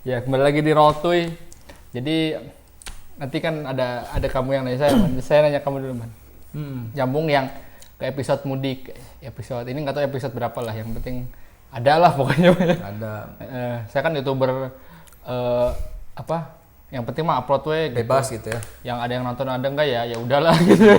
Ya kembali lagi di Rotuy. Jadi nanti kan ada kamu yang nanya saya, Man. Saya nanya kamu dulu, Man. Nyambung yang ke episode mudik. Episode ini nggak tahu episode berapa lah. Yang penting ada lah pokoknya. Ada. Saya kan YouTuber apa? Yang penting mah upload we Bebas gitu ya. Yang ada yang nonton ada enggak ya? Ya udahlah gitu.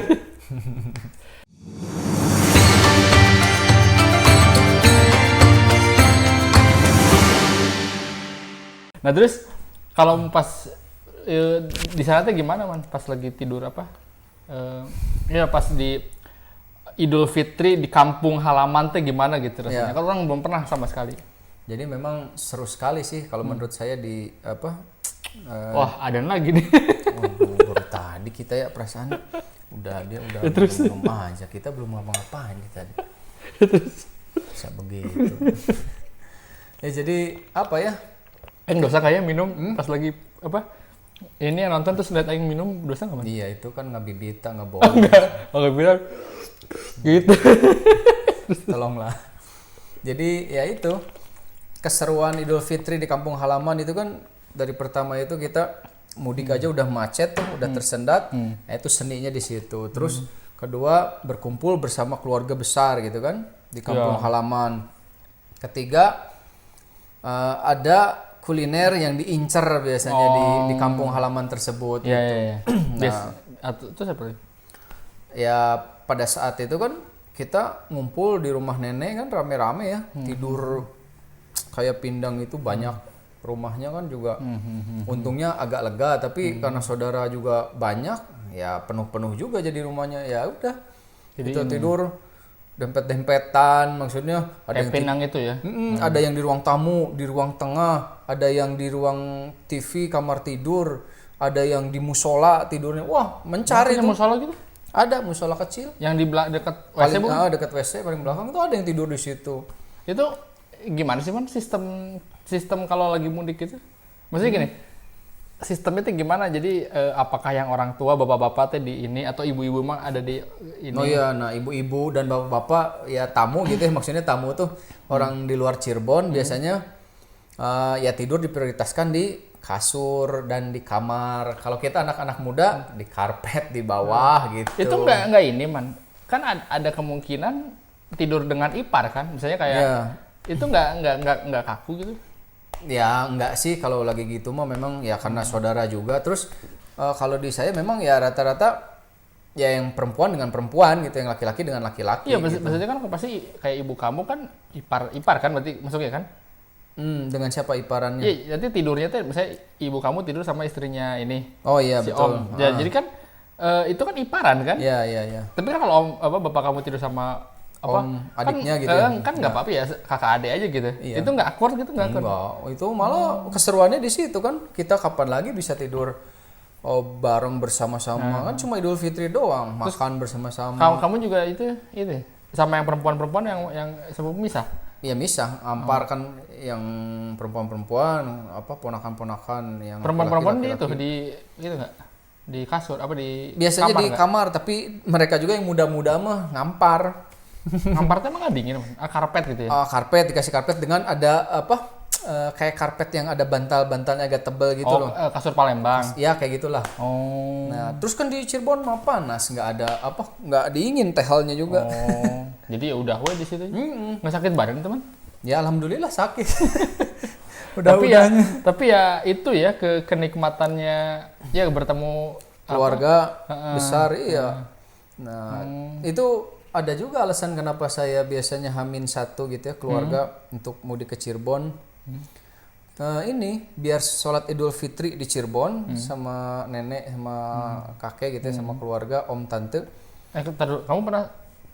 Nah terus kalau pas di sana tuh gimana, Man? Pas lagi tidur apa? Ya pas di Idul Fitri di kampung halaman tuh gimana gitu rasanya? Ya. Kalau orang belum pernah sama sekali. Jadi memang seru sekali sih kalau menurut saya di apa? Wah, ada lagi nih. Baru tadi kita ya perasaan udah belum aja, kita belum ngapa-ngapain tadi. Bisa begitu. Ya jadi apa ya? Dosa kayak minum pas lagi apa? Ini yang nonton terus lihat aing minum dosa nggak, Man? Iya itu kan nggak bibita nggak boleh. Oke bilang gitu. Tolonglah. Jadi ya itu keseruan Idul Fitri di kampung halaman itu kan dari pertama itu kita mudik aja udah macet tuh, udah tersendat. Nah, itu seninya di situ. Terus kedua berkumpul bersama keluarga besar gitu kan di kampung halaman. Ketiga ada kuliner yang diincar biasanya di kampung halaman tersebut. Iya, gitu. iya. Nah, itu seperti ya pada saat itu kan kita ngumpul di rumah nenek kan rame-rame ya, tidur kayak pindang itu banyak, rumahnya kan juga untungnya agak lega, tapi karena saudara juga banyak ya penuh-penuh juga jadi rumahnya, ya udah kita tidur dempet-dempetan, maksudnya ada yang pinang itu ya. ada yang di ruang tamu, di ruang tengah, ada yang di ruang TV kamar tidur, ada yang di musola tidurnya. Wah, mencari tuh. Musola gitu? Ada musola kecil Yang di dekat WC bukan? dekat WC paling belakang tuh ada yang tidur di situ. Itu gimana sih, Man, sistem kalau lagi mudik gitu? Maksudnya gini, sistemnya itu gimana? Jadi apakah yang orang tua bapak-bapak teh di ini atau ibu-ibu mah ada di ini? Oh iya, nah ibu-ibu dan bapak-bapak ya tamu gitu ya, maksudnya tamu tuh orang di luar Cirebon biasanya ya tidur diprioritaskan di kasur dan di kamar. Kalau kita anak-anak muda di karpet di bawah gitu. Itu enggak ini, Man. Kan ada kemungkinan tidur dengan ipar kan? Misalnya kayak itu enggak kaku gitu. Ya enggak sih kalau lagi gitu mah memang ya karena saudara juga. Terus kalau di saya memang ya rata-rata ya yang perempuan dengan perempuan gitu, yang laki-laki dengan laki-laki. Iya, gitu. maksudnya kan pasti kayak ibu kamu kan ipar kan berarti masuknya kan? Dengan siapa iparannya? Iya, nanti tidurnya tuh misalnya ibu kamu tidur sama istrinya ini. Oh iya si betul. Om. Ya, jadi kan itu kan iparan kan? Iya. Tapi kan kalau bapak kamu tidur sama Om adiknya kan, gitu ya? kan nggak apa-apa ya, kakak adik aja gitu. Iya. Itu nggak awkward gitu, nggak awkward? Enggak, itu malah keseruannya di situ kan. Kita kapan lagi bisa tidur bareng bersama-sama, kan cuma Idul Fitri doang, makan bersama-sama. Kamu juga itu sama yang perempuan-perempuan yang sebelum misah? Iya misah, ampar kan yang perempuan-perempuan, ponakan-ponakan yang Perempuan-perempuan laki-laki. itu di itu nggak? Di kasur apa di Biasanya kamar di nggak? kamar, tapi mereka juga yang muda-muda mah ngampar. Kamar tuh emang nggak dingin, Man? Karpet gitu ya? Karpet, dikasih karpet dengan ada kayak karpet yang ada bantal-bantalnya agak tebel gitu loh. Kasur Palembang. Ya kayak gitulah. Oh. Nah, terus kan di Cirebon mah panas, nggak dingin tehelnya juga. Oh. Jadi ya udah we di situ. Nggak sakit badan, teman? Ya alhamdulillah sakit. Tapi ya itu ya kenikmatannya ya bertemu keluarga besar iya. Nah, itu ada juga alasan kenapa saya biasanya H-1 gitu ya keluarga untuk mudik ke Cirebon. Ini biar sholat Idul Fitri di Cirebon sama nenek sama kakek gitu ya, sama keluarga om tante. Kamu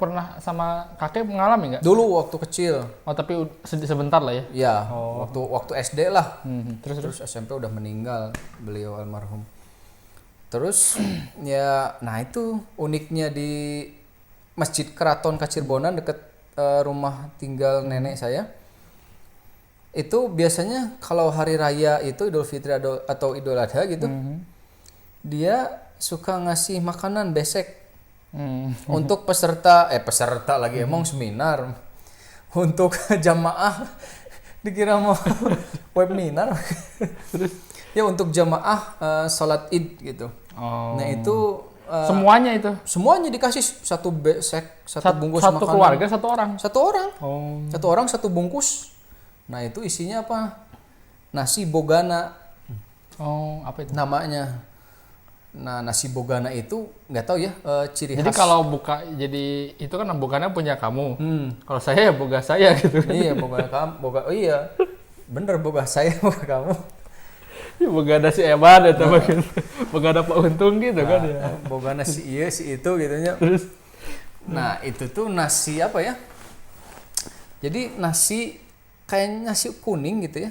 pernah sama kakek mengalami nggak? Dulu waktu kecil. Oh tapi sebentar lah ya? Ya, waktu SD lah. Terus SMP udah meninggal beliau almarhum. Terus ya, nah itu uniknya di Masjid Keraton Kacirbonan dekat rumah tinggal nenek saya. Itu biasanya kalau hari raya itu Idul Fitri atau Idul Adha gitu, dia suka ngasih makanan besek. Untuk peserta emang seminar untuk jamaah dikira mau webinar. Ya untuk jamaah sholat Id gitu. Oh. Nah itu Semuanya itu. semuanya dikasih satu besek, satu bungkus Satu makanan. keluarga satu orang. Satu orang. Oh. Satu orang satu bungkus. Nah itu isinya apa? Nasi bogana Oh, apa itu? namanya. Nah nasi bogana itu nggak tahu ya ciri Jadi khas. kalau buka jadi itu kan bukannya punya kamu. Kalau saya ya boga saya gitu. Iya boga kamu, boga. Oh iya, bener boga saya boga kamu. Ya, boga ada si Eman atau bagian boga ada Pak Untung gitu kan ya. Boga nasi iya si itu gitunya. Terus Nah itu tuh nasi apa ya? Jadi nasi kayak nasi kuning gitu ya,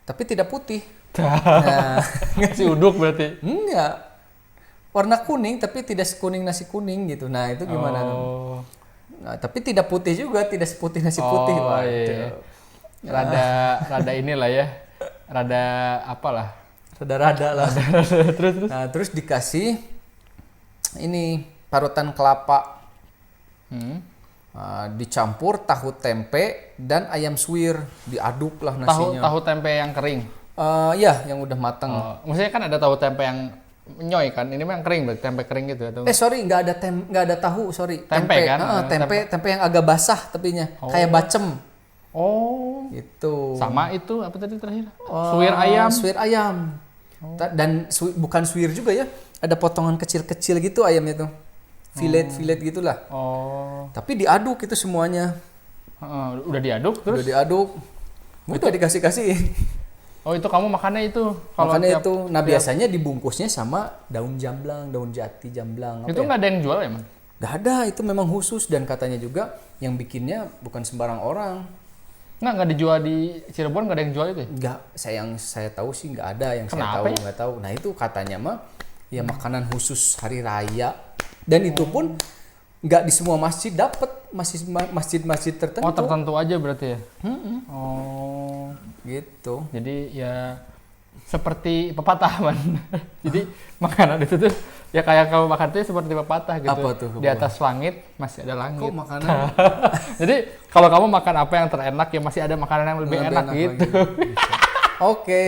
tapi tidak putih. Nah, nasi uduk berarti. enggak. Warna kuning tapi tidak sekuning nasi kuning gitu. Nah itu gimana? Oh. Nah, tapi tidak putih juga, tidak seputih nasi putih. Oh, Waduh. iya. Rada inilah ya. Rada apalah. Rada-rada lah. terus. Nah, terus dikasih ini parutan kelapa. Dicampur tahu tempe dan ayam suwir, diaduk lah nasinya. Tahu tempe yang kering. Ya, yang udah matang. Maksudnya kan ada tahu tempe yang nyoy kan. Ini mah yang kering berarti tempe kering gitu atau? Sorry, nggak ada tahu, sorry. Tempe kan? Tempe yang agak basah tepinya, kayak bacem. Oh. Itu. Sama itu apa tadi terakhir? Suwir ayam. Suwir ayam. Dan bukan suwir juga ya. Ada potongan kecil-kecil gitu ayamnya tuh. Filet gitulah. Oh. Tapi diaduk itu semuanya. Udah diaduk terus? Udah diaduk. Udah dikasih-kasih. Oh, itu kamu makannya itu. Makannya itu. Nah, biasanya dibungkusnya sama daun jamblang, daun jati jamblang. Itu nggak ada yang jual ya, Man? Nggak ada, itu memang khusus dan katanya juga yang bikinnya bukan sembarang orang. Nggak dijual di Cirebon, nggak ada yang jual itu ya? Nggak, yang saya tahu sih nggak ada, yang Kenapa saya tahu ya? nggak tahu. Nah itu katanya mah ya makanan khusus hari raya dan itu pun nggak di semua masjid dapat, masjid-masjid tertentu. Oh, tertentu aja berarti ya? Oh. Gitu. Jadi ya seperti pepatah, Man. Jadi makanan itu tuh ya kayak kamu makan tuh seperti pepatah gitu. Apa tuh? Di atas langit masih ada langit. Kok makanan? Jadi kalau kamu makan apa yang terenak ya masih ada makanan yang lebih enak gitu. Oke.